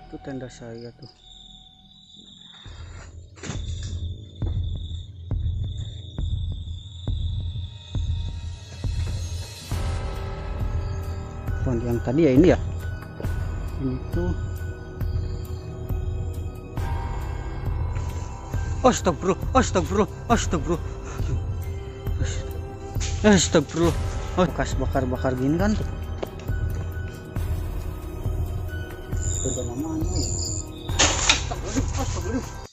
Itu tenda saya tuh. Pohon yang tadi ya ini ya. Ini tuh. Astagfirullah, astagfirullah, astagfirullah. Astagfirullah. Oh, bekas bakar-bakar gini kan tuh. Udah namanya ya. Astagfirullah, astagfirullah.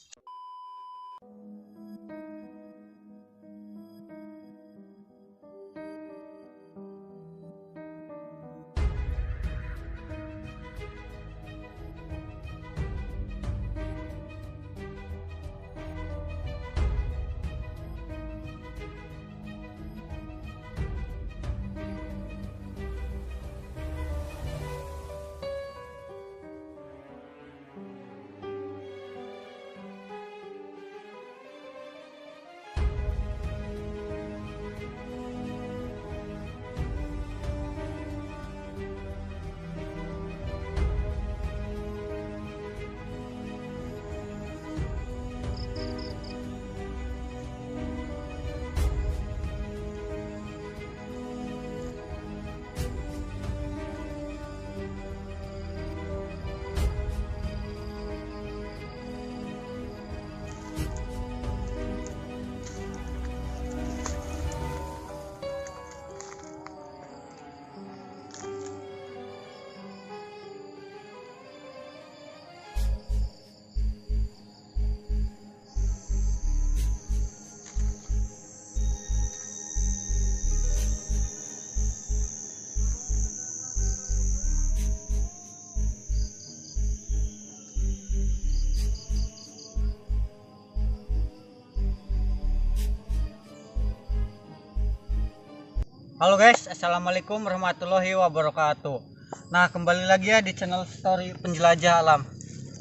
Halo guys, assalamualaikum warahmatullahi wabarakatuh. Nah, kembali lagi ya di channel Story Penjelajah Alam.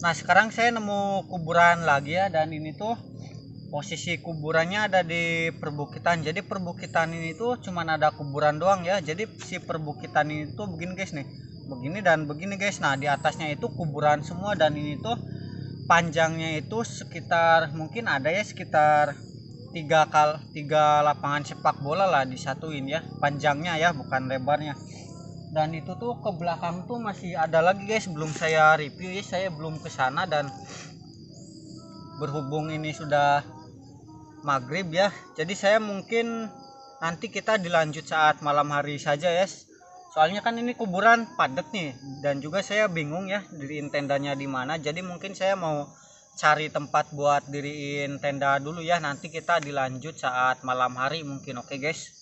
Nah, sekarang saya nemu kuburan lagi ya, dan ini tuh posisi kuburannya ada di perbukitan. Jadi perbukitan ini tuh cuman ada kuburan doang ya. Jadi si perbukitan ini tuh begini guys nih, begini dan begini guys. Nah, di atasnya itu kuburan semua, dan ini tuh panjangnya itu sekitar, mungkin ada ya sekitar tiga lapangan sepak bola lah disatuin ya, panjangnya ya, bukan lebarnya. Dan itu tuh ke belakang tuh masih ada lagi guys, belum saya review ya, saya belum ke sana. Dan berhubung ini sudah maghrib ya, jadi saya mungkin nanti kita dilanjut saat malam hari saja ya, soalnya kan ini kuburan padat nih, dan juga saya bingung ya diriin tendanya di mana. Jadi mungkin saya mau cari tempat buat diriin tenda dulu ya, nanti kita dilanjut saat malam hari mungkin. Oke guys.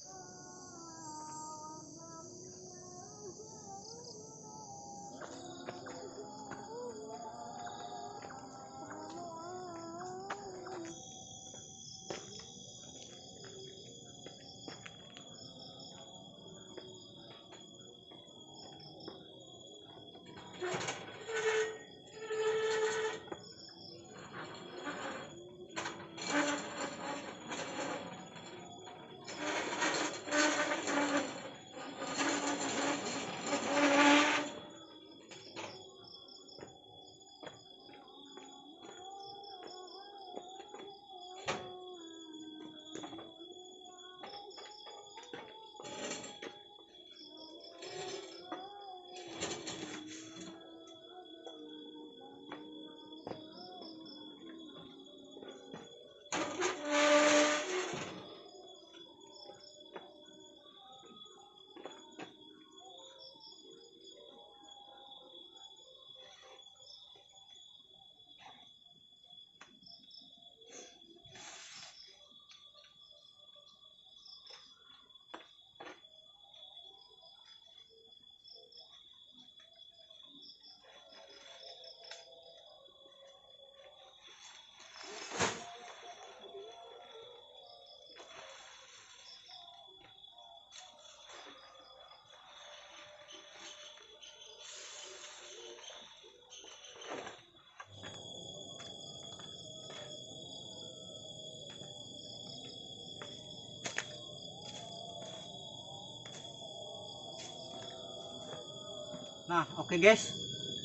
Nah, oke guys,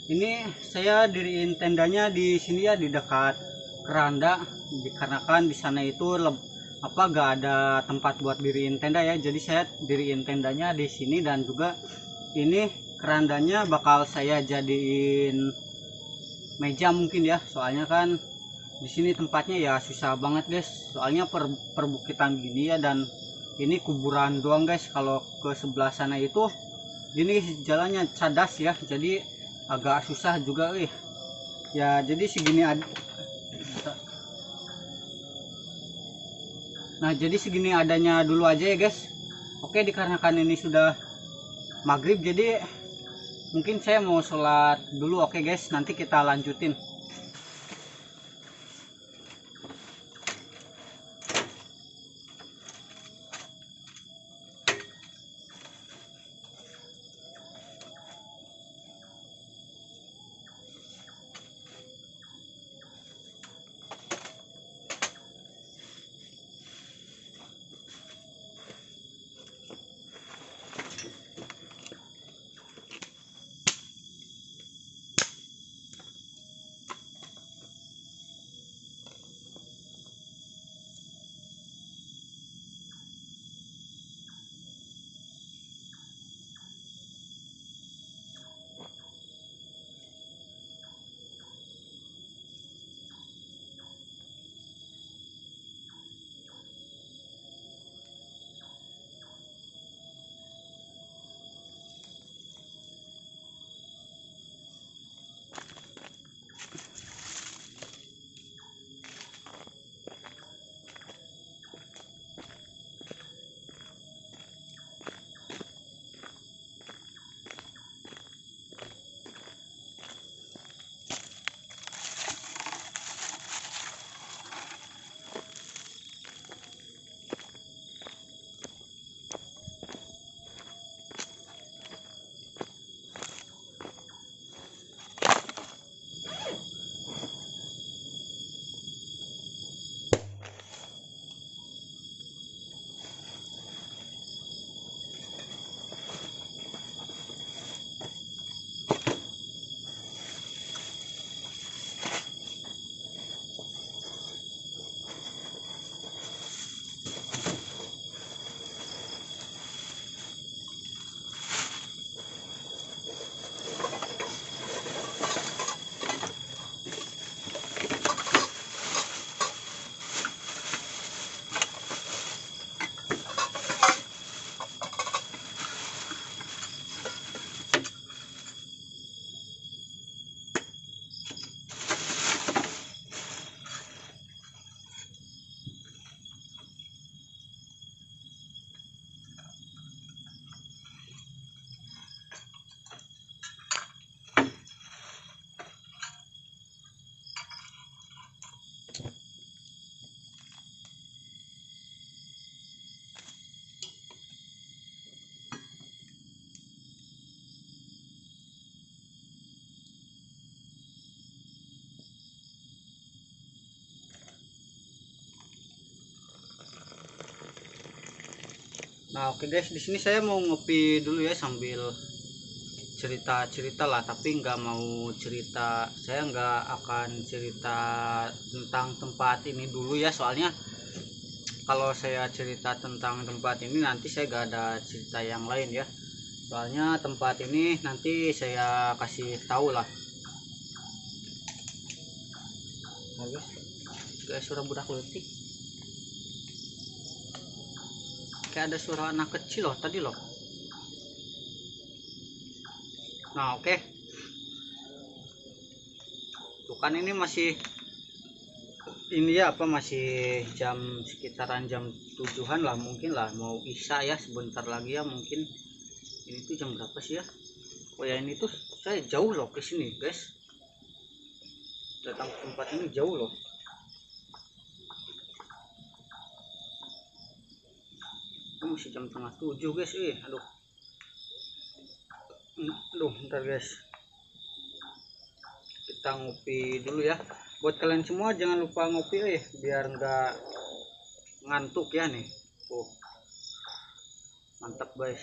Ini saya diriin tendanya di sini ya, di dekat keranda, dikarenakan di sana itu gak ada tempat buat diriin tenda ya. Jadi saya diriin tendanya di sini, dan juga ini kerandanya bakal saya jadiin meja mungkin ya. Soalnya kan di sini tempatnya ya susah banget guys. Soalnya perbukitan gini ya, dan ini kuburan doang guys. Kalau ke sebelah sana itu ini jalannya cadas ya, jadi agak susah juga ya. Jadi segini jadi segini adanya dulu aja ya guys. Oke, dikarenakan ini sudah maghrib, jadi mungkin saya mau sholat dulu. Oke guys, nanti kita lanjutin. Nah oke guys, di sini saya mau ngopi dulu ya sambil cerita-cerita lah, tapi nggak mau cerita, saya nggak akan cerita tentang tempat ini dulu ya. Soalnya kalau saya cerita tentang tempat ini nanti saya gak ada cerita yang lain ya. Soalnya tempat ini nanti saya kasih tahu lah. Nah guys, suara budak letik. Kayak ada suara anak kecil loh tadi loh. Nah oke, tuh kan ini masih ini ya masih sekitaran jam 7-an lah mungkin lah, mau isya ya sebentar lagi ya mungkin. Ini tuh jam berapa sih ya? Oh ya, ini tuh saya jauh loh ke sini guys, datang ke tempat ini jauh loh. Masih jam setengah 7 guys. Aduh bentar guys, kita ngopi dulu ya. Buat kalian semua jangan lupa ngopi biar nggak ngantuk ya nih. Mantap guys.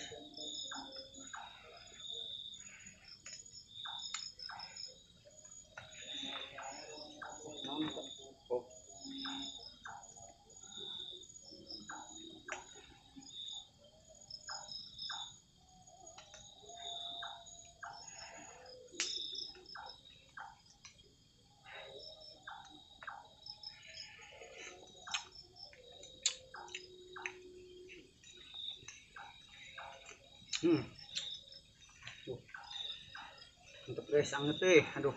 Mantap guys, anget aduh.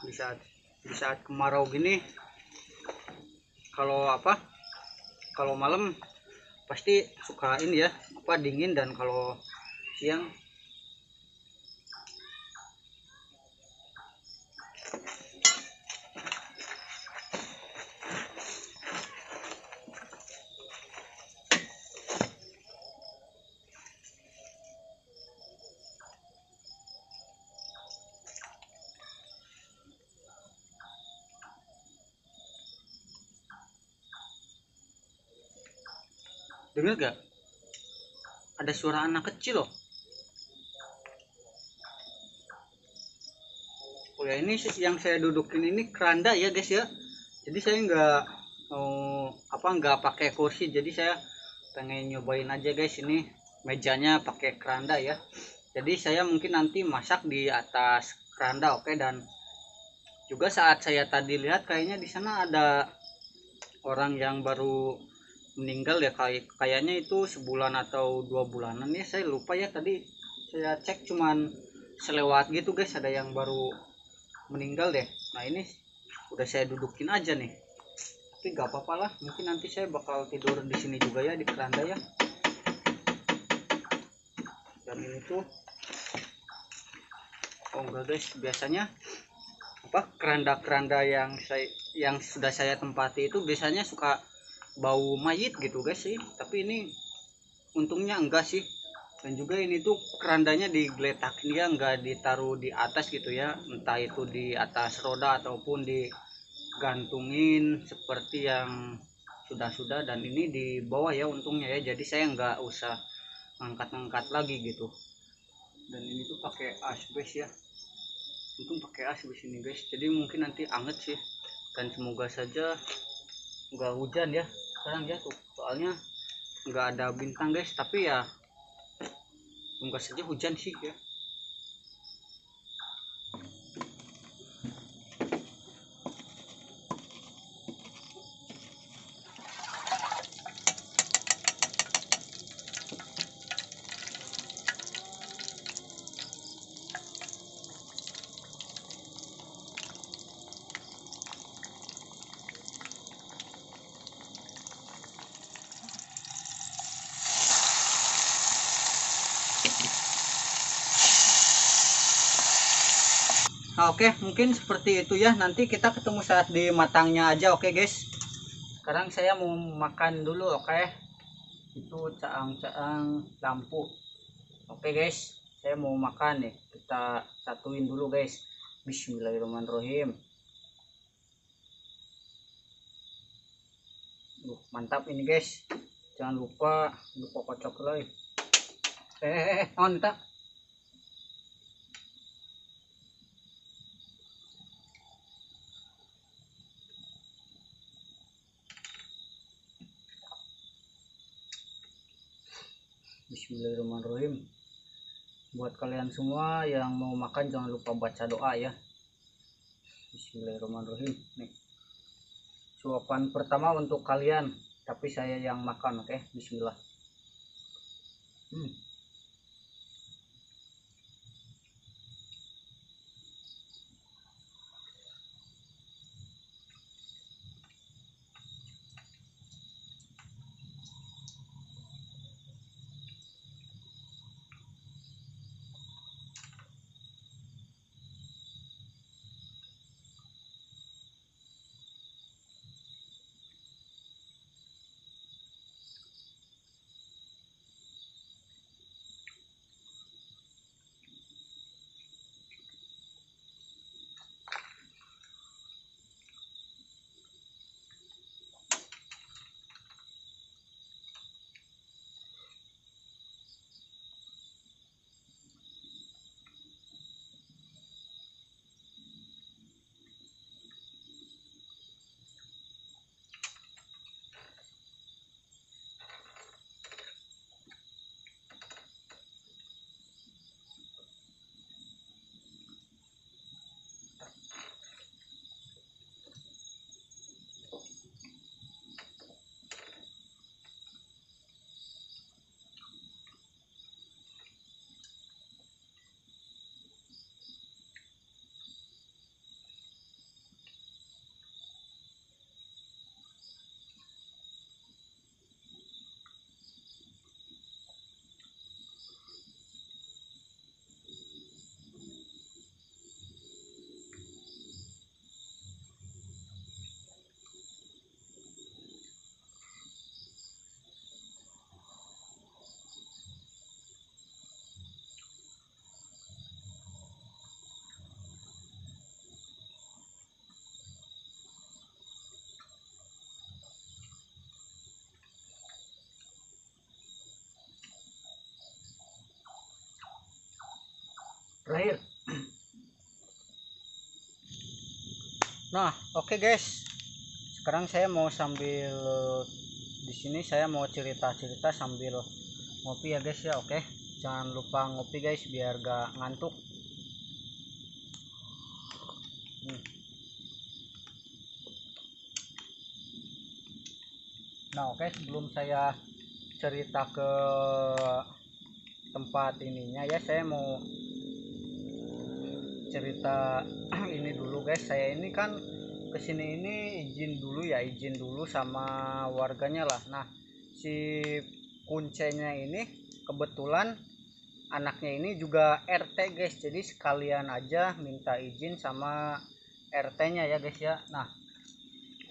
Di saat kemarau gini, kalau kalau malam pasti suka ini ya, dingin, dan kalau siang denger gak? Ada suara anak kecil loh. Oh ya, ini yang saya dudukin ini keranda ya guys ya. Jadi saya nggak pakai kursi. Jadi saya pengen nyobain aja guys, ini mejanya pakai keranda ya. Jadi saya mungkin nanti masak di atas keranda, oke. Dan juga saat saya tadi lihat kayaknya di sana ada orang yang baru meninggal ya, kayaknya itu sebulan atau 2 bulanan ya, saya lupa ya, tadi saya cek cuman selewat gitu guys, ada yang baru meninggal deh. Nah ini udah saya dudukin aja nih, tapi gak apa-apa lah, mungkin nanti saya bakal tidur di sini juga ya, di keranda ya. Dan ini tuh, oh enggak guys, biasanya keranda-keranda yang sudah saya tempati itu biasanya suka bau mayit gitu guys sih, tapi ini untungnya enggak sih. Dan juga ini tuh kerandanya digeletakin ya, enggak ditaruh di atas gitu ya, entah itu di atas roda ataupun digantungin seperti yang sudah. Dan ini di bawah ya untungnya ya, jadi saya enggak usah ngangkat-ngangkat lagi gitu. Dan ini tuh pakai asbes ya, untung pakai asbes ini guys, jadi mungkin nanti anget sih. Dan semoga saja nggak hujan ya sekarang ya tuh, soalnya nggak ada bintang guys, tapi ya semoga saja hujan sih ya. Nah, oke, mungkin seperti itu ya, nanti kita ketemu saat di matangnya aja, oke guys. Sekarang saya mau makan dulu, oke. Itu caang-caang lampu. Oke guys, saya mau makan nih, kita satuin dulu guys. Bismillahirrahmanirrahim. Mantap ini guys, jangan lupa kocok lagi. On tak. Bismillahirrahmanirrahim. Buat kalian semua yang mau makan jangan lupa baca doa ya. Bismillahirrahmanirrahim. Nih, suapan pertama untuk kalian, tapi saya yang makan, oke. Bismillah. air. Nah, oke guys. Sekarang saya mau sambil di sini saya mau cerita-cerita sambil ngopi ya guys ya. Oke. Jangan lupa ngopi guys biar gak ngantuk. Nah, oke, sebelum saya cerita ke tempat ininya ya, saya mau cerita ini dulu guys. Saya ini kan kesini ini izin dulu sama warganya lah. Nah, si kuncinya ini kebetulan anaknya ini juga RT guys, jadi sekalian aja minta izin sama RT-nya ya guys ya. Nah,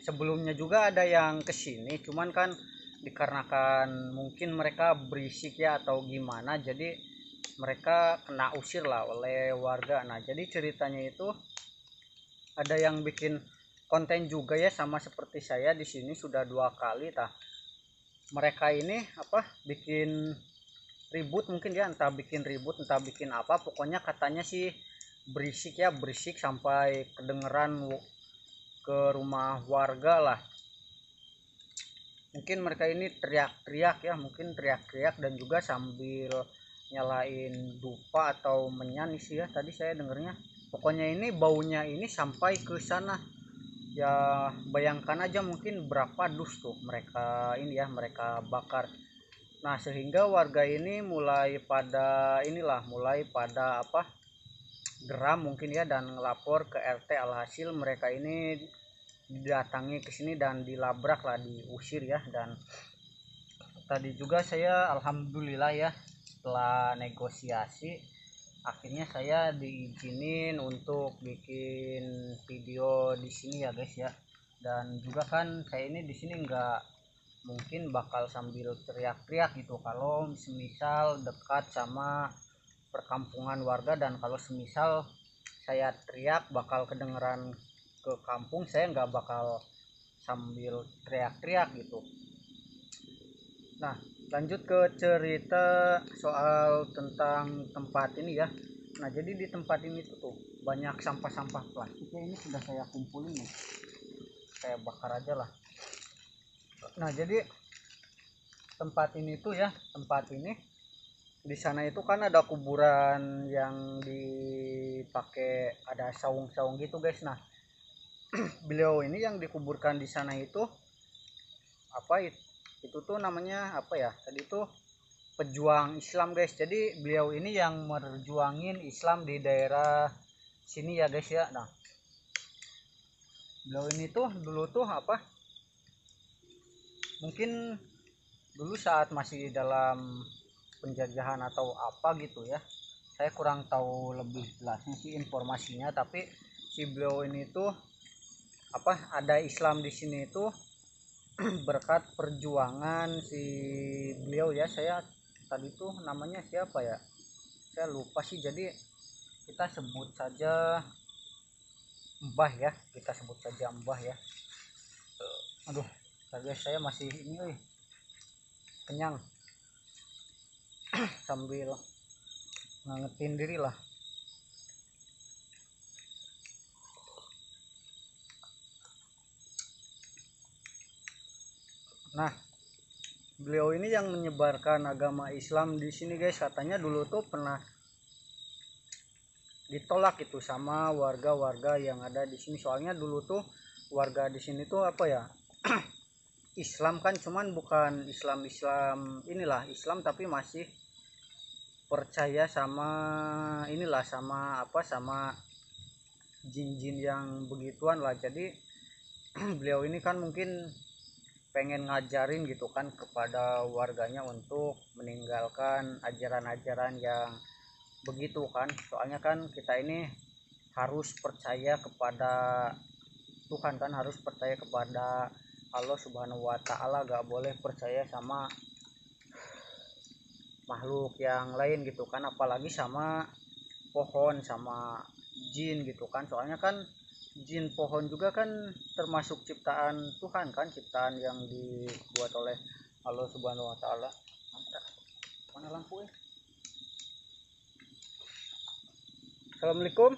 sebelumnya juga ada yang kesini, cuman kan dikarenakan mungkin mereka berisik ya atau gimana, jadi mereka kena usir lah oleh warga. Nah, jadi ceritanya itu ada yang bikin konten juga ya, sama seperti saya di sini sudah 2 kali tah. Mereka ini bikin ribut mungkin ya, entah bikin ribut entah bikin apa, pokoknya katanya sih berisik ya, berisik sampai kedengeran ke rumah warga lah. Mungkin mereka ini teriak-teriak ya, mungkin teriak-teriak dan juga sambil nyalain dupa atau menyan sih ya, tadi saya dengernya. Pokoknya ini baunya ini sampai ke sana ya, bayangkan aja mungkin berapa dus tuh mereka ini ya, mereka bakar. Nah, sehingga warga ini mulai pada geram mungkin ya, dan ngelapor ke RT. Alhasil mereka ini didatangi ke sini dan dilabrak lah, diusir ya. Dan tadi juga saya alhamdulillah ya, setelah negosiasi akhirnya saya diizinin untuk bikin video di sini ya guys ya. Dan juga kan saya ini di sini nggak mungkin bakal sambil teriak-teriak gitu kalau semisal dekat sama perkampungan warga, dan kalau semisal saya teriak bakal kedengeran ke kampung, saya nggak bakal sambil teriak-teriak gitu. Nah, lanjut ke cerita soal tentang tempat ini ya. Nah, jadi di tempat ini tuh banyak sampah-sampah plastiknya, ini sudah saya kumpulin nih, saya bakar aja lah. Nah, jadi tempat ini di sana itu kan ada kuburan yang dipakai, ada saung-saung gitu guys. Nah, beliau ini yang dikuburkan di sana itu itu tuh namanya tadi tuh pejuang Islam guys. Jadi beliau ini yang merjuangin Islam di daerah sini ya guys ya. Nah, beliau ini tuh dulu tuh mungkin dulu saat masih dalam penjajahan atau apa gitu ya, saya kurang tahu lebih jelasnya sih informasinya. Tapi si beliau ini tuh ada Islam di sini itu berkat perjuangan si beliau ya. Saya tadi tuh namanya siapa ya, saya lupa sih. Jadi kita sebut saja Mbah ya, kita sebut saja Mbah ya. Aduh, guys, saya masih ini kenyang sambil ngangetin diri lah. Nah, beliau ini yang menyebarkan agama Islam di sini guys. Katanya dulu tuh pernah ditolak itu sama warga-warga yang ada di sini. Soalnya dulu tuh warga di sini tuh Islam kan, cuman bukan Islam inilah Islam, tapi masih percaya sama sama jin-jin yang begituan lah. Jadi beliau ini kan mungkin pengen ngajarin gitu kan kepada warganya untuk meninggalkan ajaran-ajaran yang begitu kan. Soalnya kan kita ini harus percaya kepada Tuhan kan, harus percaya kepada Allah Subhanahu wa Ta'ala, gak boleh percaya sama makhluk yang lain gitu kan, apalagi sama pohon, sama jin gitu kan. Soalnya kan jin, pohon juga kan termasuk ciptaan Tuhan kan, ciptaan yang dibuat oleh Allah Subhanahu wa Ta'ala. Mana lampu Assalamualaikum.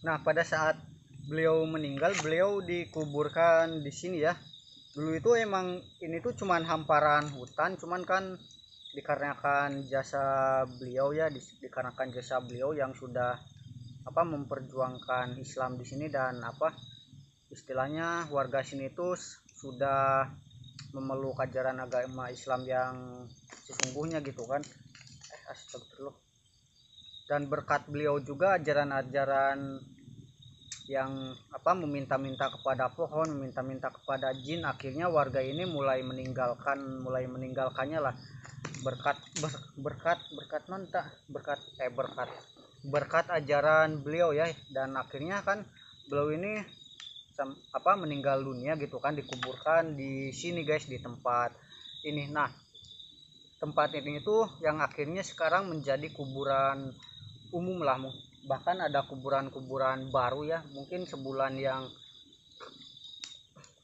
Nah, pada saat beliau meninggal, beliau dikuburkan di sini ya. Dulu itu emang ini tuh cuman hamparan hutan, cuman kan dikarenakan jasa beliau ya, dikarenakan jasa beliau yang sudah memperjuangkan Islam di sini, dan istilahnya warga sini tuh sudah memeluk ajaran agama Islam yang sesungguhnya gitu kan. Astagfirullah. Dan berkat beliau juga ajaran-ajaran yang meminta-minta kepada pohon, meminta-minta kepada jin, akhirnya warga ini mulai meninggalkannya lah. Berkat ajaran beliau ya, dan akhirnya kan beliau ini meninggal dunia gitu kan, dikuburkan di sini guys, di tempat ini. Nah, tempat ini tuh yang akhirnya sekarang menjadi kuburan umum lah, bahkan ada kuburan-kuburan baru ya, mungkin sebulan yang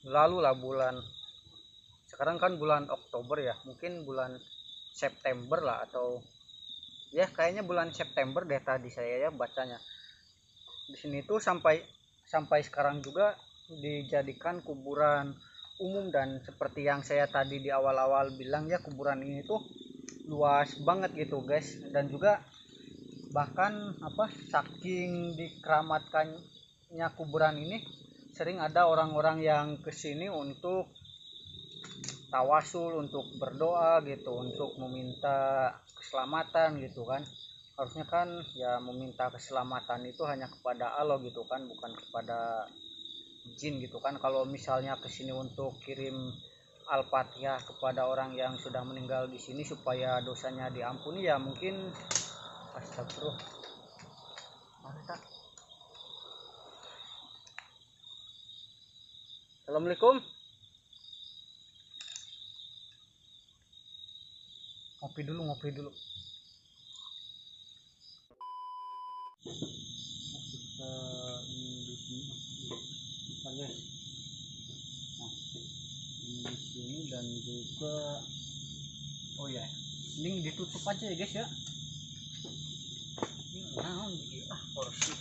lalu lah, sekarang kan bulan Oktober ya, mungkin bulan September lah, atau ya kayaknya bulan September deh tadi saya ya bacanya. Di sini tuh sampai sekarang juga dijadikan kuburan umum, dan seperti yang saya tadi di awal-awal bilang ya, kuburan ini tuh luas banget gitu guys, dan juga bahkan saking dikeramatkannya kuburan ini, sering ada orang-orang yang kesini untuk tawasul, untuk berdoa gitu, untuk meminta keselamatan gitu kan. Harusnya kan ya meminta keselamatan itu hanya kepada Allah gitu kan, bukan kepada jin gitu kan. Kalau misalnya kesini untuk kirim Al-Fatihah kepada orang yang sudah meninggal di sini supaya dosanya diampuni, ya mungkin astagfirullah. Assalamualaikum. Ngopi dulu. Di sini dan juga oh ya, ini ditutup aja ya guys ya. Ini porsi.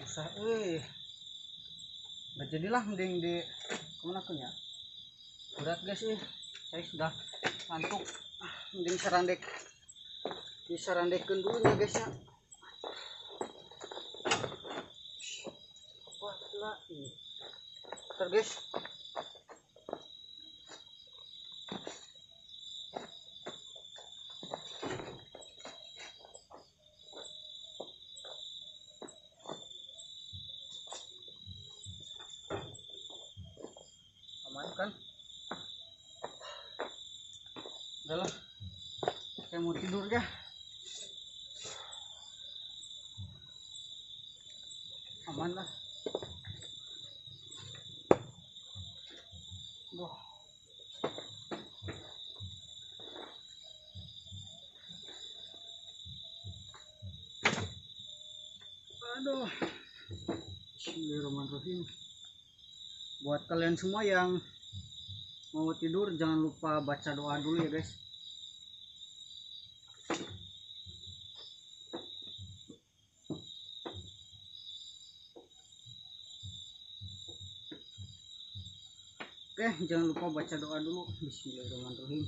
Susah nggak jadilah, mending di kemana ya, berat guys saya sudah ngantuk. Mending disarandekan dulu nih guys ya. Wah gila ini guys. Aman kan, udahlah saya mau tidur ya. Aman lah. Aduh, bismillahirrahmanirrahim. Buat kalian semua yang mau tidur, jangan lupa baca doa dulu ya guys. Oke, jangan lupa baca doa dulu. Bismillahirrahmanirrahim.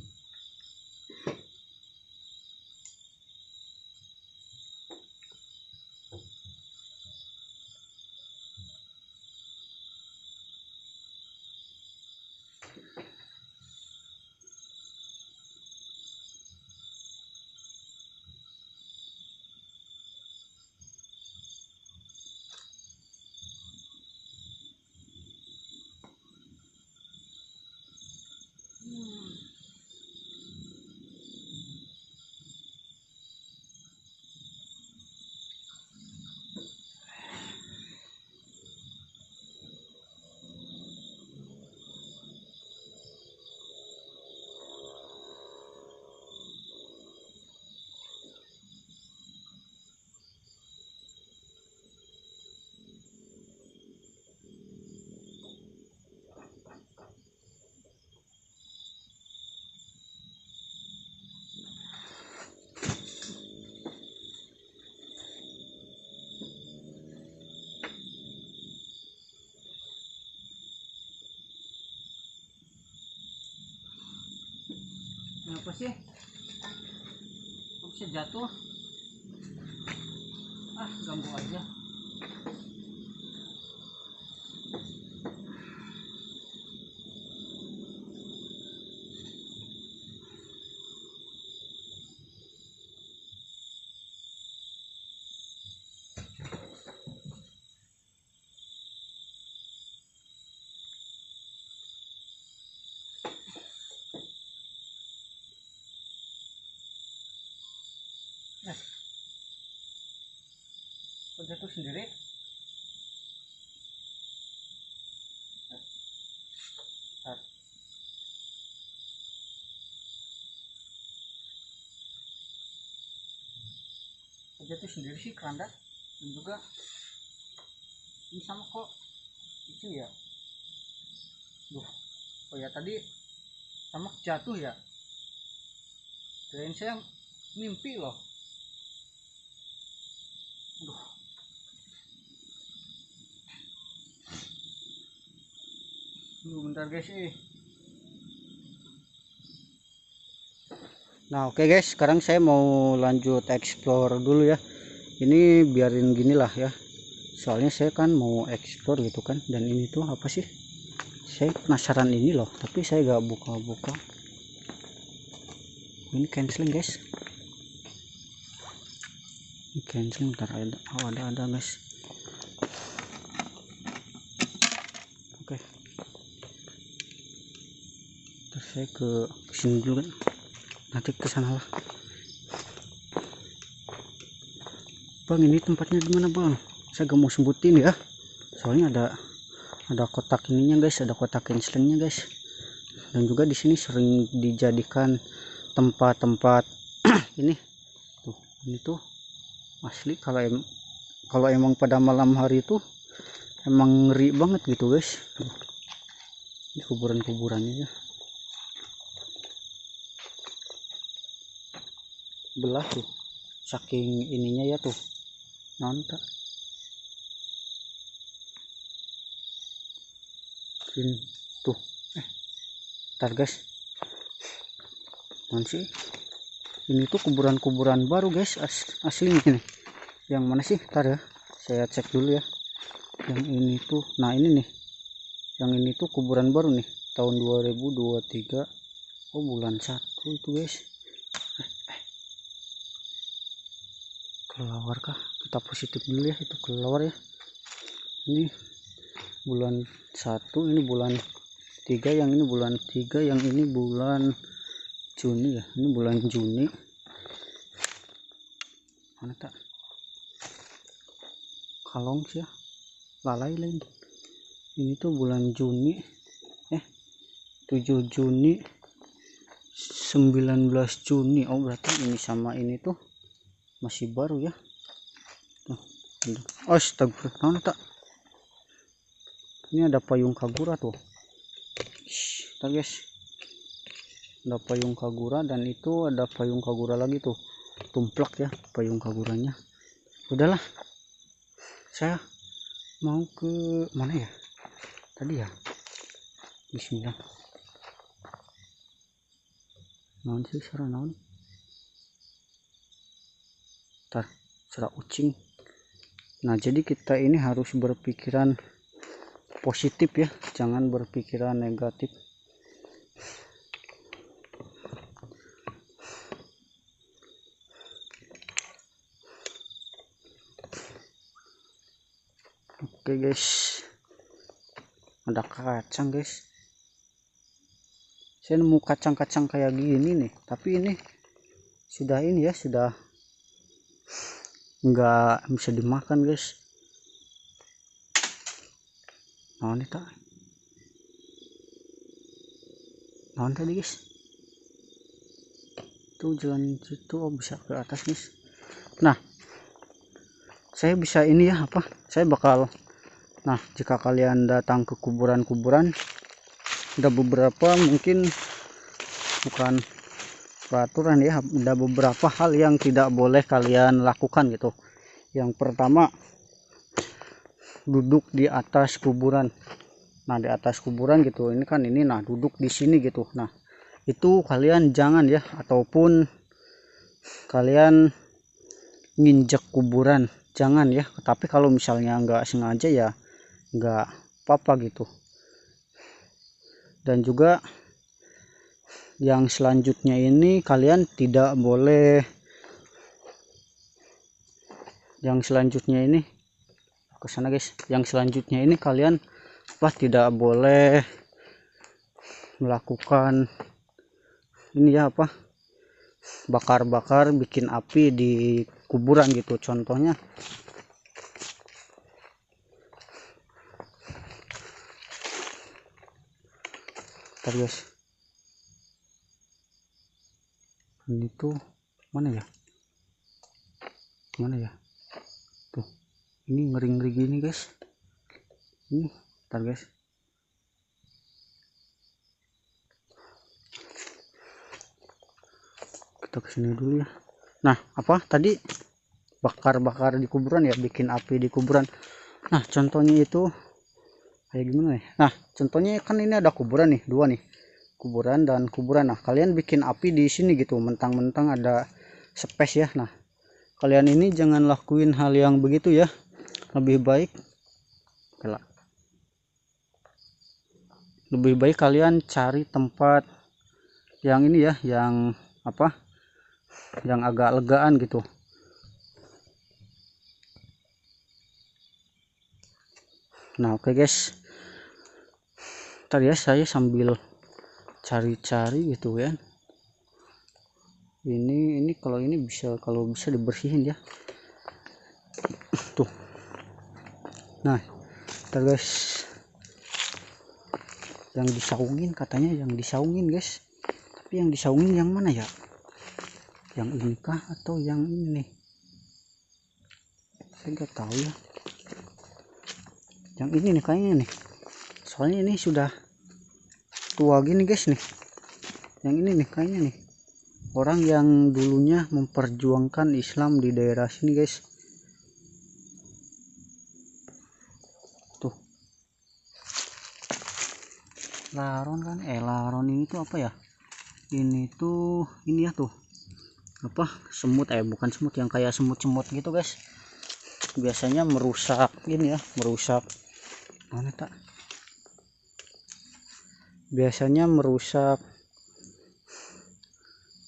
Kenapa sih? Kok bisa jatuh? Ah, ganggu aja. Nah, kok jatuh sendiri? Nah, kok jatuh sendiri sih keranda? Dan juga ini sama kok itu ya. Duh, oh ya tadi sama jatuh ya. Kirain saya mimpi loh. Aduh. Bentar guys. Nah oke guys, sekarang saya mau lanjut explore dulu ya. Ini biarin gini lah ya. Soalnya saya kan mau explore gitu kan. Dan ini tuh apa sih? Saya penasaran ini loh. Tapi saya gak buka-buka. Ini canceling guys. Ini canceling. Ntar ada. Oh ada guys. Oke. Terus saya ke sini dulu kan. Nanti ke sana lah. Bang, ini tempatnya di mana bang? Saya gak mau sebutin ya. Soalnya ada kotak ininya guys, ada kotak cancelingnya guys. Dan juga di sini sering dijadikan tempat-tempat ini tuh, ini tuh asli kalau emang pada malam hari itu emang ngeri banget gitu guys. Ini kuburan-kuburannya ya. Belah tuh saking ininya ya tuh nonton tuh ntar guys sih ini tuh kuburan-kuburan baru guys aslinya nih. Yang mana sih? Ntar ya saya cek dulu ya. Yang ini tuh, nah ini nih, yang ini tuh kuburan baru nih tahun 2023. Oh bulan 1 itu guys. Kelawar kah? Kita positif dulu ya, itu kelawar ya. Ini bulan 1, ini bulan 3, yang ini bulan 3, yang ini bulan Juni ya. Ini bulan Juni. Mana tak? Kalong sih ya. Lalai lain. Ini tuh bulan Juni. 7 Juni 19 Juni. Oh berarti ini sama ini tuh masih baru ya. Oh astagfirullah, tak. Ini ada payung kagura tuh. Ntar guys, ada payung kagura, dan itu ada payung kagura lagi tuh, tumplak ya payung kaguranya. Udahlah, saya mau ke mana ya tadi ya. Bismillah. Naon sih sarang naon? Ntar serak ucing. Nah jadi kita ini harus berpikiran positif ya, jangan berpikiran negatif. Oke guys, ada kacang guys. Saya nemu kacang-kacang kayak gini nih, tapi ini sudah ini ya, sudah nggak bisa dimakan guys. Nah ini tak, nah tadi guys, tuh jalan situ. Oh bisa ke atas guys. Nah saya bisa ini ya apa, saya bakal, nah jika kalian datang ke kuburan-kuburan, ada beberapa mungkin bukan peraturan ya, ada beberapa hal yang tidak boleh kalian lakukan gitu. Yang pertama, duduk di atas kuburan. Nah di atas kuburan gitu, ini kan ini, nah duduk di sini gitu. Nah itu kalian jangan ya, ataupun kalian nginjek kuburan jangan ya. Tapi kalau misalnya nggak sengaja ya nggak apa-apa gitu. Dan juga yang selanjutnya ini kalian tidak boleh, yang selanjutnya ini ke sana guys, yang selanjutnya ini kalian tidak boleh melakukan ini ya, bakar-bakar bikin api di kuburan gitu. Contohnya ntar guys, ini tuh mana ya tuh, ini ngeri-ngeri gini guys, ini ntar guys, kita kesini dulu ya. Nah tadi bakar-bakar di kuburan ya, bikin api di kuburan. Nah contohnya itu kayak gimana nih? Nah contohnya kan ini ada kuburan nih, dua nih, kuburan dan kuburan. Nah kalian bikin api di sini gitu, mentang-mentang ada space ya. Nah kalian ini jangan lakuin hal yang begitu ya. Lebih baik kalian cari tempat yang ini ya, yang yang agak legaan gitu. Nah oke guys, tadi ya saya sambil cari-cari gitu kan. Ini kalau bisa dibersihin ya tuh. Nah ntar guys, yang disaungin, katanya yang disaungin guys, tapi yang disaungin yang mana ya, yang ini kah atau yang ini nih, saya nggak tahu ya. Yang ini nih kayaknya nih, soalnya ini sudah tua gini guys nih. Yang ini nih kayaknya nih, orang yang dulunya memperjuangkan Islam di daerah sini guys. Tuh laron kan, laron ini tuh apa ya, ini tuh ini ya tuh semut, bukan semut, yang kayak semut-semut gitu guys. Biasanya merusak ini ya, merusak mana tak, biasanya merusak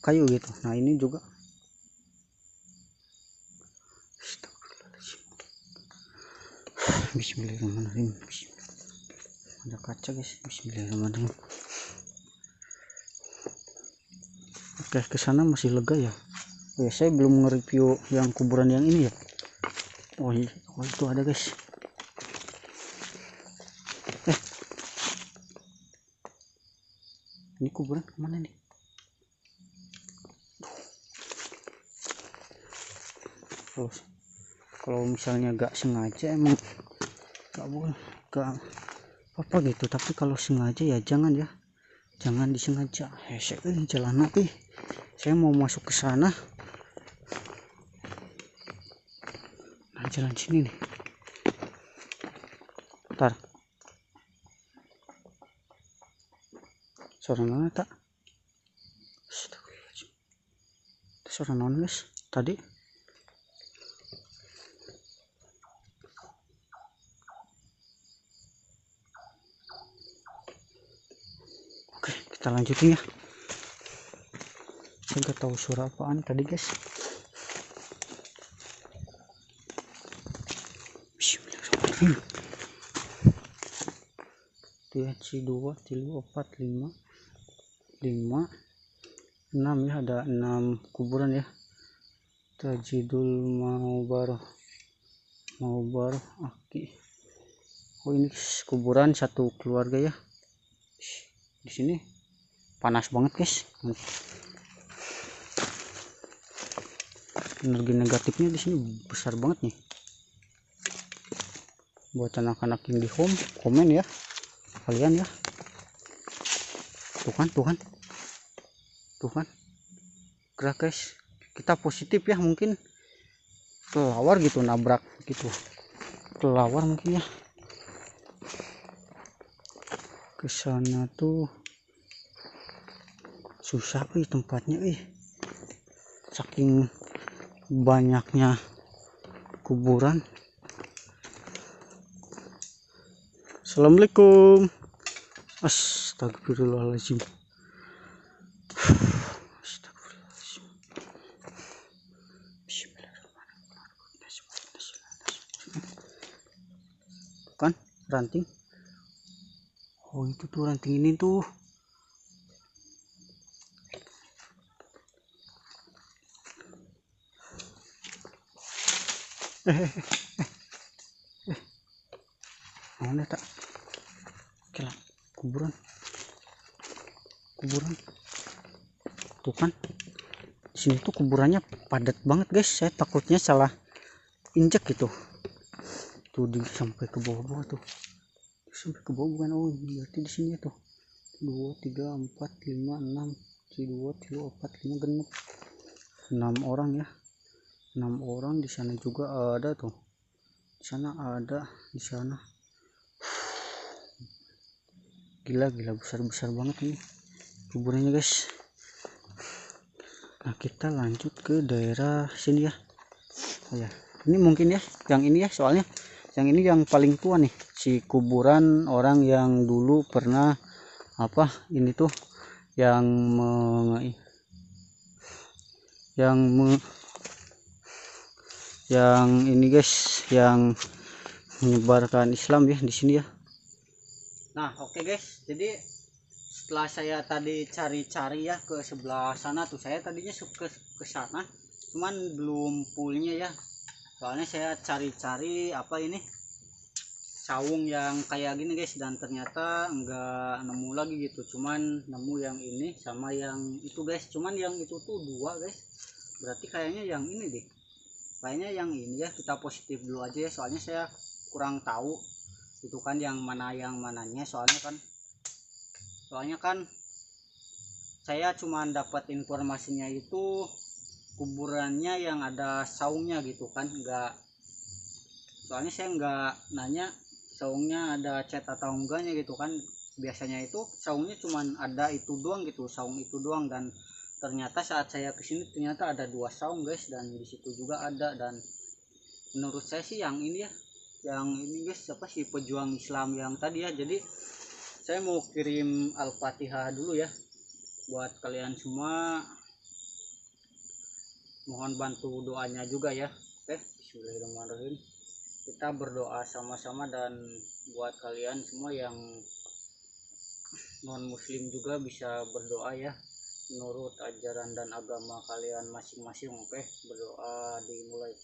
kayu gitu. Nah ini juga bismillahirrahmanirrahim. Ada kaca guys, bismillahirrahmanirrahim. Oke, kesana masih lega ya. Oh ya, saya belum nge-review yang kuburan yang ini ya. Oh itu ada guys. Ini kuburan kemana nih? Kalau misalnya gak sengaja emang gak boleh, gak apa gitu. Tapi kalau sengaja ya jangan ya, jangan disengaja. Jalan api, saya mau masuk ke sana. Nah jalan sini nih, ntar suara mana tak, suara non guys tadi. Oke kita lanjutin ya, saya nggak tahu suara apaan tadi guys. Bismillahirrahmanirrahim. 3 2 3 4 5 6 ya, ada 6 kuburan ya. Tajidul Maubar Aki. Oh ini kuburan satu keluarga ya. Di sini panas banget guys. Energi negatifnya di sini besar banget nih. Buat anak-anak yang di home, komen ya kalian ya. Tuhan gerak guys, kita positif ya. Mungkin kelawar gitu, nabrak gitu, kelawar mungkin ya. Ke sana tuh susah tempatnya saking banyaknya kuburan. Assalamualaikum. Astagfirullahaladzim. Astagfirullahaladzim. Kan ranting. Oh itu tuh ranting ini tuh. Mana tak? Oke lah, kuburan tuh kan. Di sini tuh kuburannya padat banget guys. Saya takutnya salah injek gitu. Tuh sampai ke bawah-bawah tuh. Sampai ke bawah bukan? Oh berarti di sini tuh 2 3 4 5 6 2 3 4 5 genep 6 orang ya. 6 orang. Di sana juga ada tuh. Di sana ada, di sana. Gila besar banget ini kuburannya guys. Nah kita lanjut ke daerah sini ya. Oh ya, ini mungkin ya yang ini ya, soalnya yang ini yang paling tua nih, si kuburan orang yang dulu pernah apa ini tuh yang ini guys, yang menyebarkan Islam ya di sini ya. Nah oke guys, jadi setelah saya tadi cari-cari ya ke sebelah sana tuh, saya tadinya ke sana cuman belum fullnya ya, soalnya saya cari-cari apa ini saung yang kayak gini guys, dan ternyata enggak nemu lagi gitu, cuman nemu yang ini sama yang itu guys. Cuman yang itu tuh 2 guys, berarti kayaknya yang ini deh, kayaknya yang ini ya. Kita positif dulu aja ya, soalnya saya kurang tahu itu kan yang mananya, soalnya kan saya cuma dapat informasinya itu kuburannya yang ada saungnya gitu kan, soalnya saya nggak nanya saungnya ada cat atau enggaknya gitu kan. Biasanya itu saungnya cuma ada itu doang gitu, saung itu doang. Dan ternyata saat saya kesini ternyata ada 2 saung guys, dan disitu juga ada. Dan menurut saya sih yang ini ya, yang ini guys, siapa sih pejuang Islam yang tadi ya. Jadi saya mau kirim Al-Fatihah dulu ya buat kalian semua, mohon bantu doanya juga ya. Oke, bismillahirrahmanirrahim. Kita berdoa sama-sama, dan buat kalian semua yang non muslim juga bisa berdoa ya menurut ajaran dan agama kalian masing-masing. Oke, berdoa dimulai.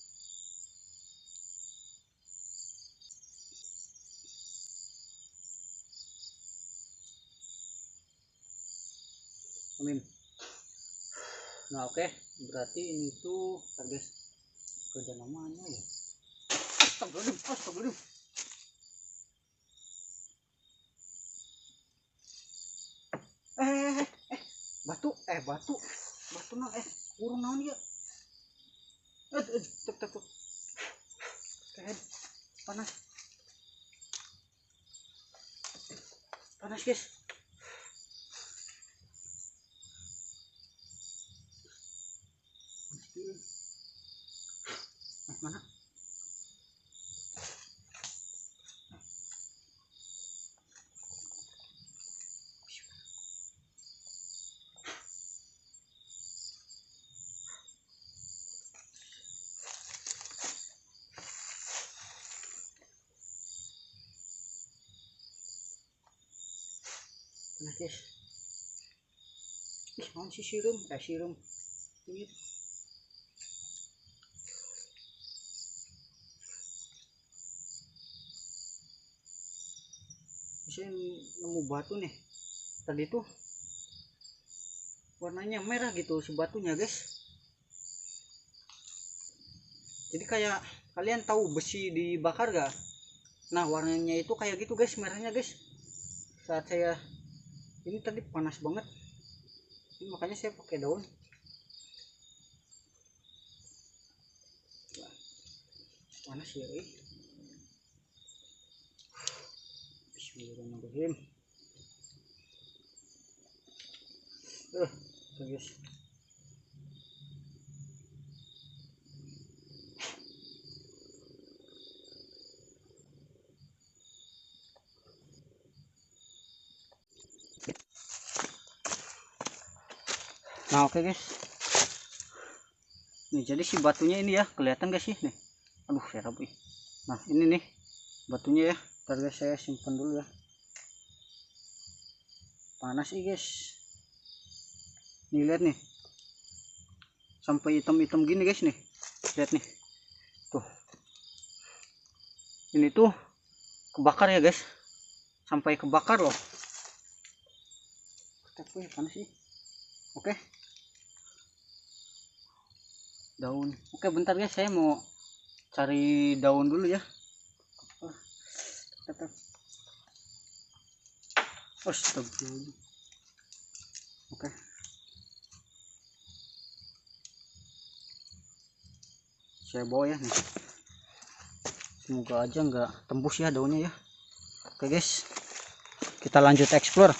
Amin. Nah oke, berarti ini tuh guys kerja namanya ya. Astagfirullahaladzim. Batu nang kurung naon ya. Tuk panas guys. Mana panas guys. Naon sih sirum ini saya nemu batu nih tadi tuh, warnanya merah gitu si batunya guys. Jadi kayak kalian tahu besi dibakar gak? Nah warnanya itu kayak gitu guys, merahnya guys. Saat saya ini tadi panas banget, ini makanya saya pakai daun. Panas ya Bismillahirrahmanirrahim. guys. Nah oke guys, nih jadi si batunya ini ya, kelihatan gak sih nih? Aduh saya rapi. Nah ini nih batunya ya. Ntar guys saya simpan dulu ya. Panas sih guys. Nih lihat nih, sampai hitam-hitam gini guys nih. Lihat nih, tuh. Ini tuh kebakar ya guys, sampai kebakar loh. Tapi panas sih. Oke. Daun. Oke bentar guys, saya mau cari daun dulu ya. Astagfirullah. Oke. Saya bawa ya nih. Semoga aja nggak tembus ya daunnya ya. Oke guys, kita lanjut explore.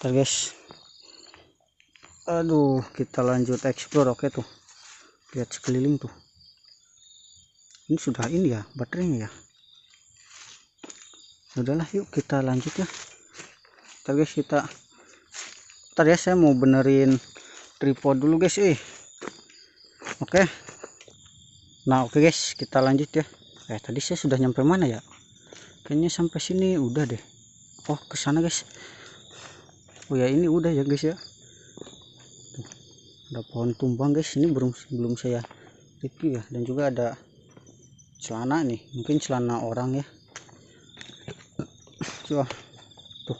Oke guys. Aduh, kita lanjut explore. Oke tuh. Lihat sekeliling tuh. Ini sudah ini ya baterainya ya. Udahlah yuk kita lanjut ya. Ntar guys ntar ya saya mau benerin tripod dulu guys. Oke. Nah oke guys, kita lanjut ya. Tadi saya sudah nyampe mana ya? Kayaknya sampai sini udah deh. Oh ke sana guys. Oh ya ini udah ya guys ya. Tuh, ada pohon tumbang guys. Ini belum saya review ya. Dan juga ada celana nih, mungkin celana orang ya. Coba tuh,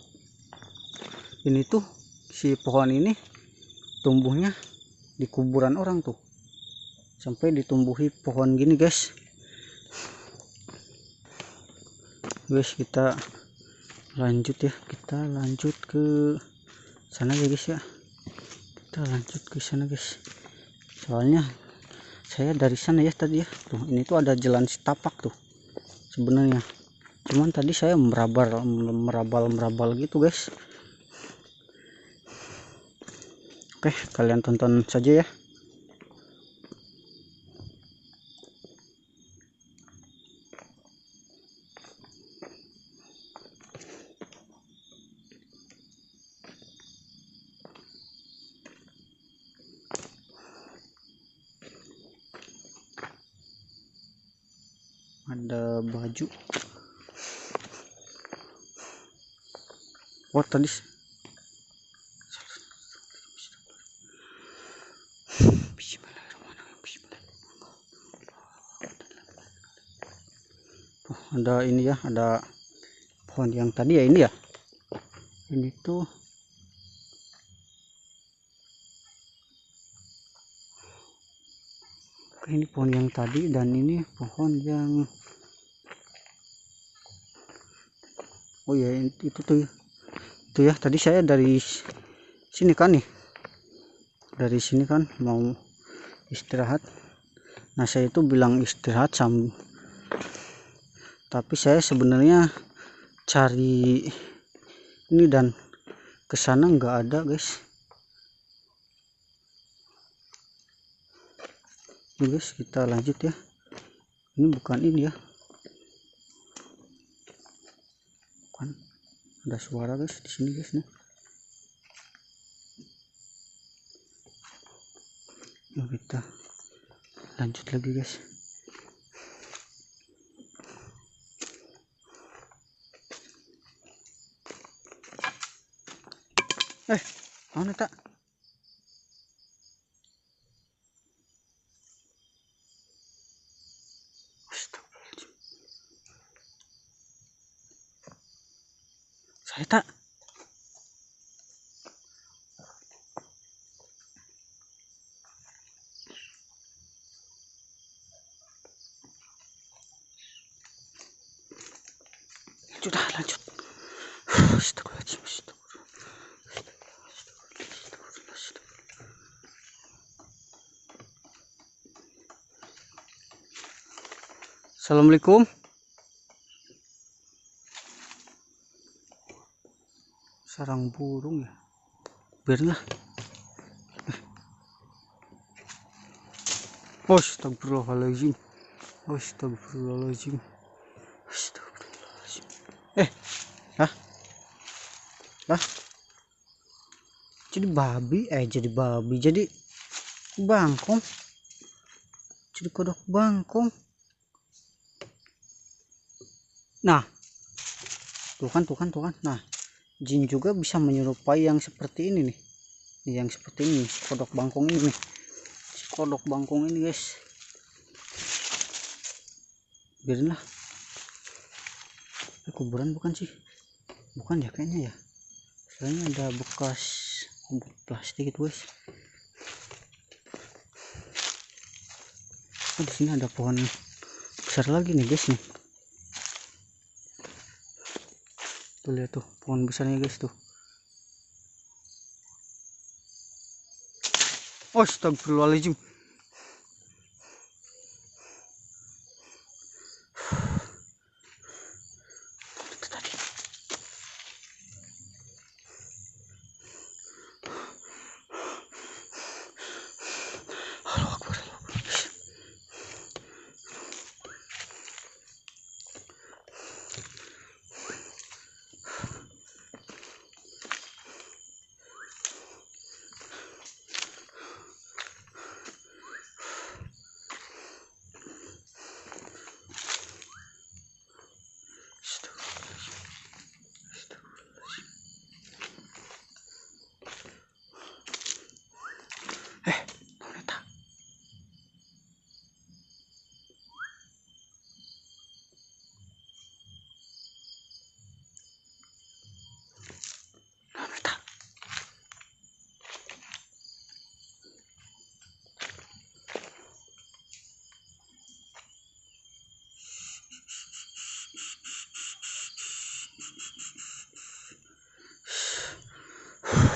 ini tuh si pohon ini tumbuhnya di kuburan orang tuh, sampai ditumbuhi pohon gini guys. Kita lanjut ya, kita lanjut ke sana ya guys ya. Kita lanjut ke sana guys, soalnya saya dari sana ya tadi ya. Tuh ini tuh ada jalan setapak tuh sebenarnya, cuman tadi saya merabal gitu guys. Oke kalian tonton saja ya. Ada baju. Oh tadi ada ini ya, ada pohon yang tadi ya, ini ya, ini tuh ini pohon yang tadi, dan ini pohon yang oh ya itu tuh itu ya. Tadi saya dari sini kan nih, dari sini kan mau istirahat. Nah saya itu bilang istirahat tapi saya sebenarnya cari ini dan kesana nggak ada guys. Ini guys kita lanjut ya. Ini bukan ini ya, bukan. Ada suara guys di sini guys nih. Yuk kita lanjut lagi guys. Mana tak? Saya tak. Sudah lanjut. Assalamualaikum. sarang burung ya, biarlah. Astagfirullahaladzim, astagfirullahaladzim, astagfirullahaladzim. Lah, lah, jadi babi, jadi bangkong, jadi kodok bangkong. Nah, tuh kan. Nah, jin juga bisa menyerupai yang seperti ini nih. Yang seperti ini, kodok bangkong ini nih. Kodok bangkong ini, guys. Biarinlah. Kuburan bukan sih? Bukan ya kayaknya ya. Soalnya ada bekas plastik itu, guys. Oh, di sini ada pohon besar lagi nih, guys nih. Tuh lihat tuh pohon besarnya, guys tuh. Astagfirullahaladzim. Itu tadi. Allahu Akbar.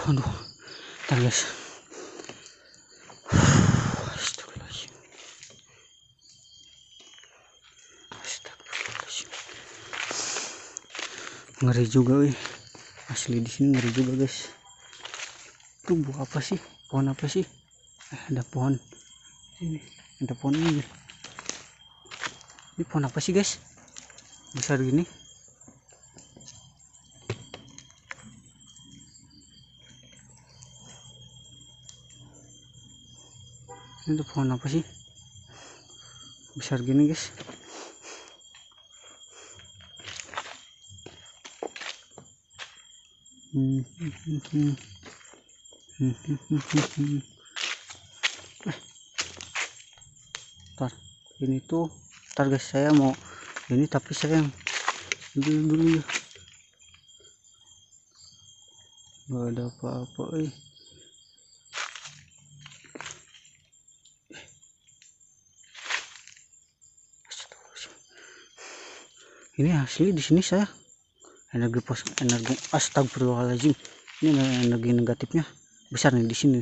Aduh, ntar guys. Astagfirullahaladzim. Ngeri juga, wih. Asli di sini ngeri juga, guys. Itu buah apa sih? Pohon apa sih? Ada pohon ini. Ada pohon ini. Ini pohon apa sih, guys? Besar gini. Ini tuh pohon apa sih? Besar gini, guys. Ntar ini tuh, ntar guys, saya mau ini tapi saya yang dulu ya. Gak ada apa-apa, Ini asli di sini saya energi astagfirullahaladzim. Ini energi negatifnya besar nih di sini.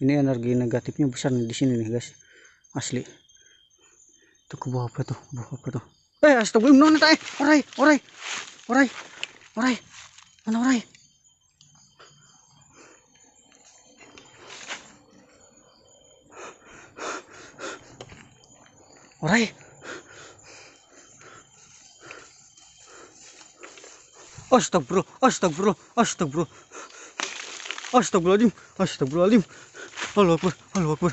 Ini energi negatifnya besar nih di sini nih, guys. Asli. Itu ke bawah apa tuh? Bawah apa tuh? Astagfirullah, orai. Mana orai? Orai. Astagfirullahaladzim. Allahu Akbar.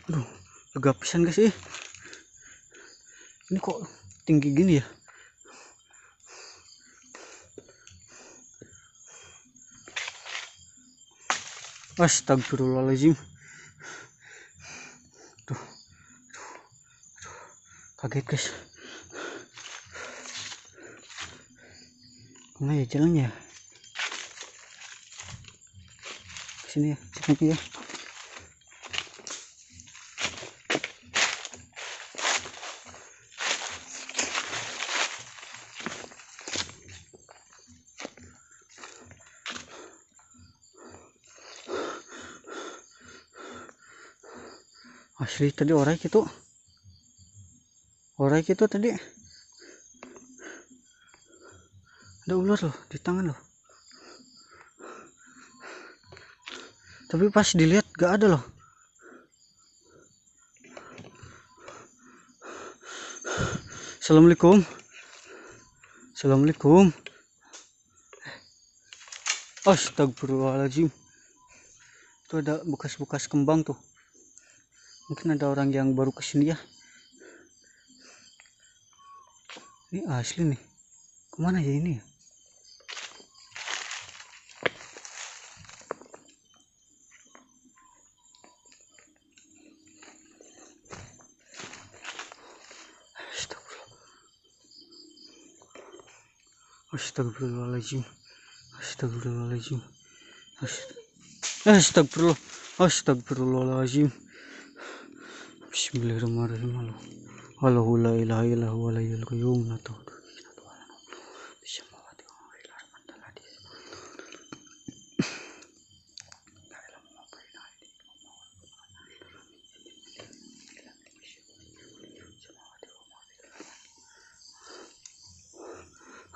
Aduh, agak pisan, guys. Ini kok tinggi gini ya? Astagfirullahaladzim. Tuh. Kaget, guys. Kemana ya jalannya? Sini ya, sini ya. Asli tadi orang gitu tadi ada ular loh di tangan loh, tapi pas dilihat gak ada loh. Assalamualaikum. Assalamualaikum. Astagfirullahaladzim. Itu ada bekas-bekas kembang tuh. Mungkin ada orang yang baru kesini ya. Ini asli nih. Kemana ya ini ya? Astagfirullahaladzim. Astagfirullahaladzim. Astagfirullah. Astagfirullahaladzim. Bismillahirrahmanirrahim. Allahu la ilaha illallah wa la ilaha qayyum la ta'khudhuhu sinatun wa la nawm. Bisamawati wa fil ardi man dhal ladzi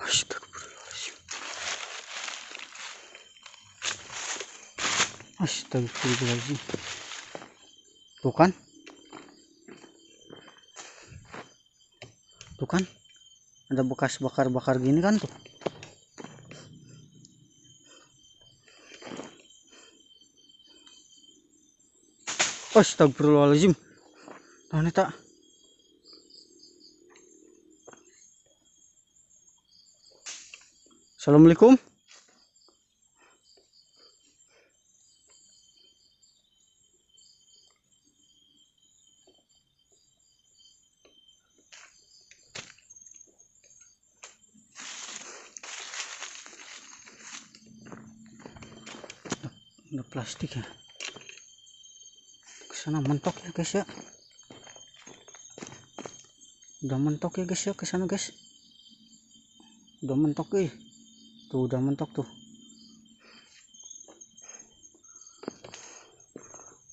Astagfirullahaladzim. Astagfirullahaladzim. Tuh kan? Tuh kan? Ada bekas bakar-bakar gini kan tuh. Astagfirullahaladzim. Nah, ini tak. Assalamualaikum. Ada plastik ya. Kesana mentok ya guys ya. Udah mentok ya guys ya, kesana guys. Udah mentok tuh, udah mentok tuh.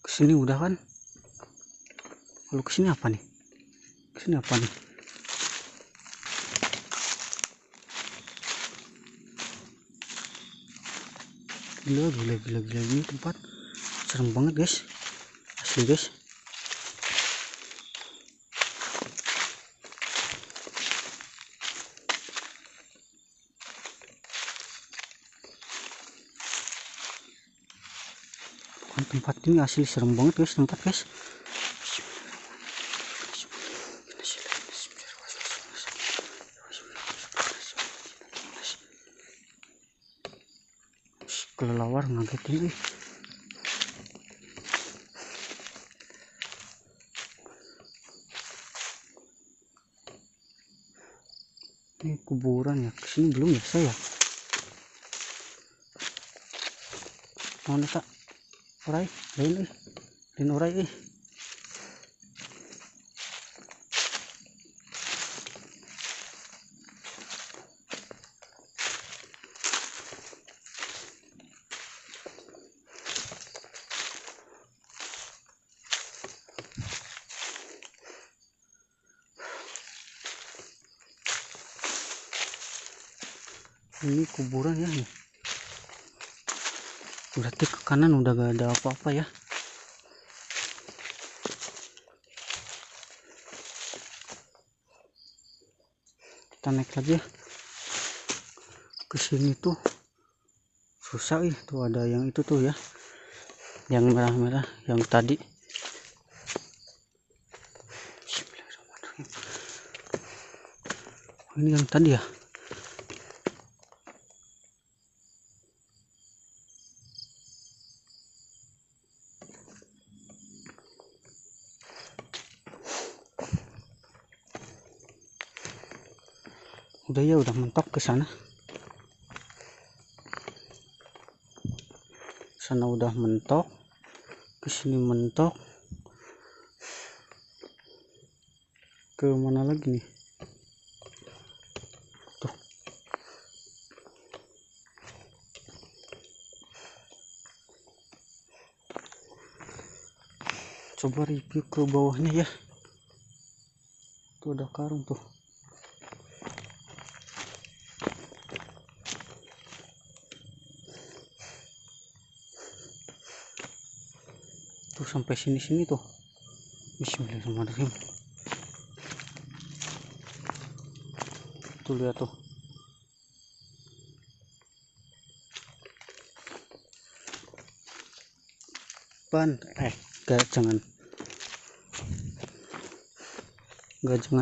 Kesini udah kan. Lalu kesini apa nih? Kesini apa nih? Gila ini tempat serem banget guys, asli guys. Tempat ini asli serem banget guys, tempat guys. Kelelawar ngagetin ini kuburan ya. Kesini belum ya saya. Mana tak orai lain orai ini kuburan ya nih. Berarti ke kanan udah gak ada apa-apa ya. Kita naik lagi ya. Ke sini tuh susah tuh, ada yang itu tuh ya. Yang merah-merah yang tadi. Ini yang tadi ya. Udah ya, udah mentok ke sana. Sana udah mentok, ke sini mentok. Ke mana lagi nih? Tuh. Coba review ke bawahnya ya. Tuh ada karung tuh. Tuh sampai sini tuh. Bismillahirrahmanirrahim. Tuh lihat tuh.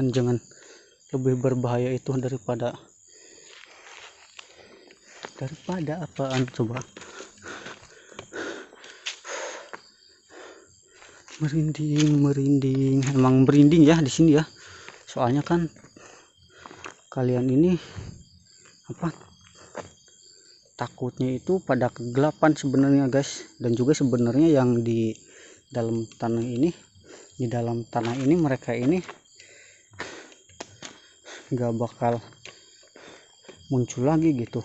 Jangan lebih berbahaya itu daripada apaan coba. Merinding emang merinding ya di sini ya, soalnya kan kalian ini takutnya itu pada kegelapan sebenarnya guys. Dan juga sebenarnya yang di dalam tanah ini mereka ini nggak bakal muncul lagi gitu.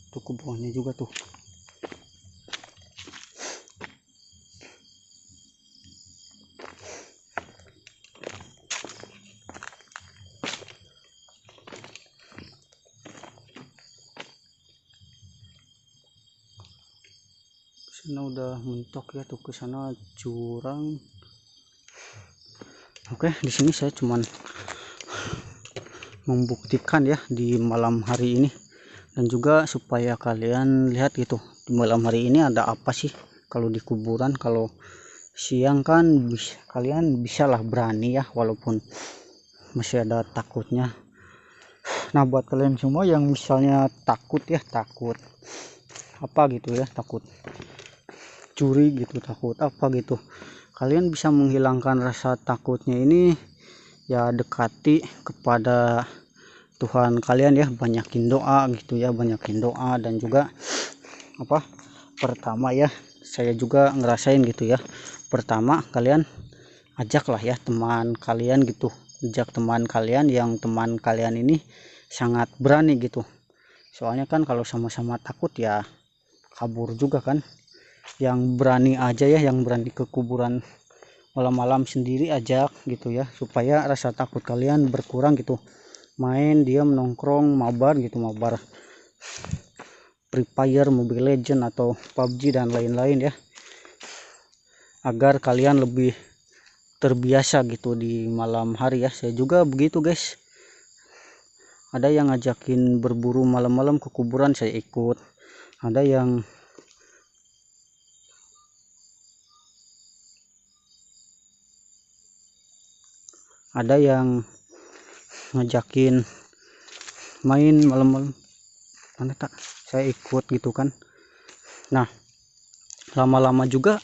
Tuh ke bawahnya juga tuh. Sana udah mentok ya tuh, ke sana jurang. Oke, di sini saya cuman membuktikan ya di malam hari ini, dan juga supaya kalian lihat gitu di malam hari ini ada apa sih kalau di kuburan. Kalau siang kan kalian bisa lah berani ya, walaupun masih ada takutnya. Nah buat kalian semua yang misalnya takut apa gitu ya, takut curi gitu, takut apa gitu, kalian bisa menghilangkan rasa takutnya ini ya, dekati kepada Tuhan kalian ya, banyakin doa gitu ya, banyakin doa. Dan juga pertama ya, saya juga ngerasain gitu ya, pertama kalian ajaklah ya teman kalian gitu, ajak teman kalian yang teman kalian ini sangat berani gitu. Soalnya kan kalau sama-sama takut ya kabur juga kan. Yang berani aja ya, yang berani ke kuburan malam-malam sendiri ajak gitu ya, supaya rasa takut kalian berkurang gitu. Main diam nongkrong mabar gitu, mabar Free Fire, Mobile Legend atau PUBG dan lain-lain ya, agar kalian lebih terbiasa gitu di malam hari ya. Saya juga begitu guys, ada yang ngajakin berburu malam-malam ke kuburan, saya ikut. Ada yang ngajakin main malam-malam, saya ikut gitu kan. Nah lama-lama juga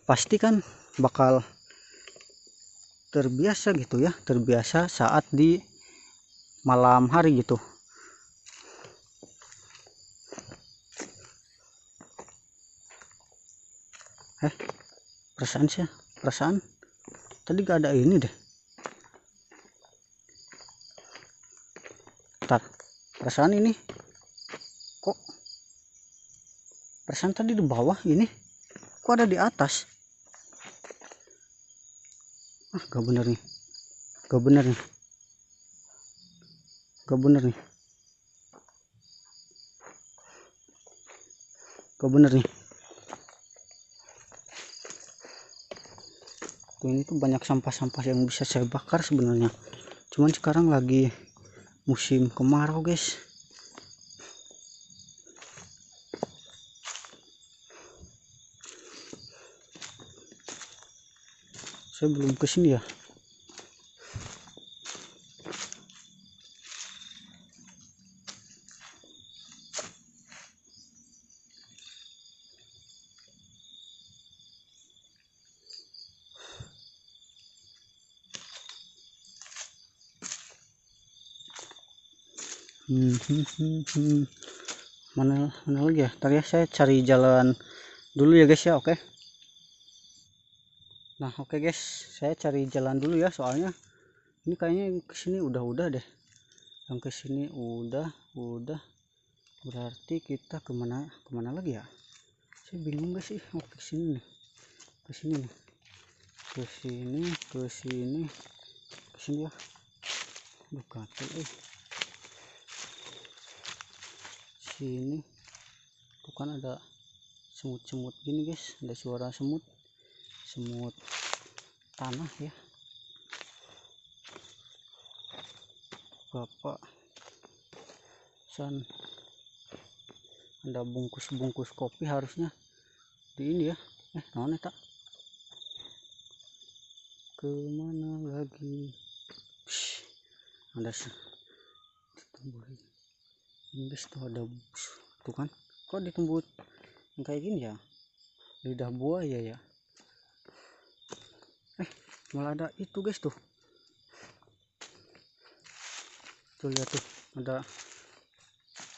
pasti kan bakal terbiasa gitu ya, terbiasa saat di malam hari gitu. Perasaan tadi gak ada ini deh. Perasaan ini kok, perasaan tadi di bawah, ini kok ada di atas. Gak bener nih, gak bener nih. Tuh ini tuh banyak sampah-sampah yang bisa saya bakar sebenarnya, cuman sekarang lagi musim kemarau guys. Saya belum kesini ya. Mana lagi ya, ntar ya saya cari jalan dulu ya guys ya. Oke. Nah oke guys, saya cari jalan dulu ya, soalnya ini kayaknya kesini udah deh, yang kesini udah Berarti kita kemana lagi ya? Saya bingung guys sih. Oh, ke sini nih. Ke sini nih. Ke sini ya. Aduh, gatel sini. Tuh kan ada semut-semut gini guys, ada suara semut tanah ya. Bapak san, ada bungkus kopi harusnya di ini ya. Naon tak kemana lagi? Ada ditumbuhin ini guys, tuh ada tuh kan, kok ditumbuh kayak gini ya, lidah buaya ya. Malah ada itu guys, tuh lihat tuh, ada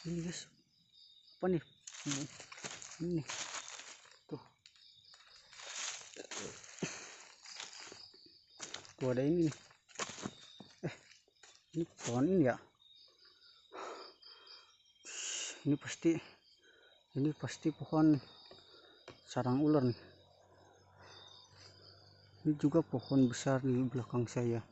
ini guys, apa nih ini tuh ada ini nih. Ini pohon ini ya, ini pasti pohon sarang ular nih. Ini juga pohon besar di belakang saya.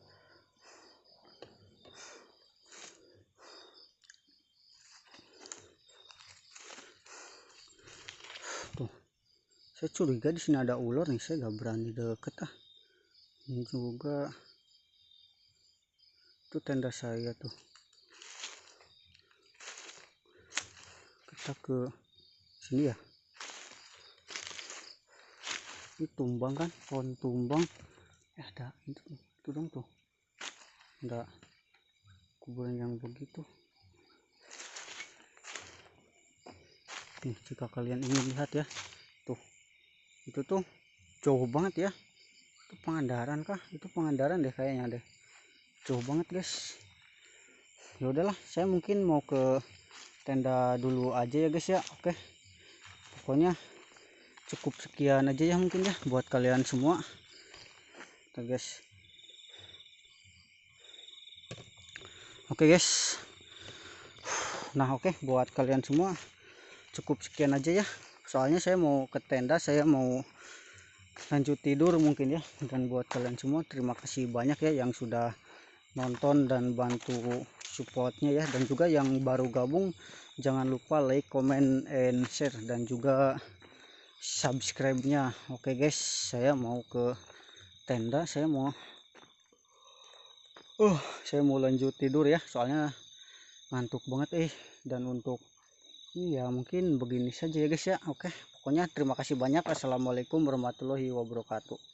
Tuh, saya curiga di sini ada ular nih, saya gak berani deket. Ini juga itu tenda saya tuh. Kita ke sini ya. Ini tumbang kan, pohon tumbang. Ada itu dong tuh. Ada kuburan yang begitu. Nih, jika kalian ingin lihat ya, tuh itu tuh jauh banget ya. Itu Pangandaran kah? Itu Pangandaran deh kayaknya deh. Jauh banget guys. Ya udahlah, saya mungkin mau ke tenda dulu aja ya guys ya. Oke, pokoknya cukup sekian aja ya mungkin ya buat kalian semua. Oke guys. Oke guys. Nah oke, buat kalian semua cukup sekian aja ya. Soalnya saya mau ke tenda, saya mau lanjut tidur mungkin ya. Dan buat kalian semua terima kasih banyak ya yang sudah nonton dan bantu supportnya ya. Dan juga yang baru gabung, jangan lupa like, comment, and share, dan juga subscribe-nya. Oke guys, saya mau ke tenda, saya mau lanjut tidur ya, soalnya ngantuk banget dan untuk iya mungkin begini saja ya guys ya. Oke, pokoknya terima kasih banyak. Assalamualaikum warahmatullahi wabarakatuh.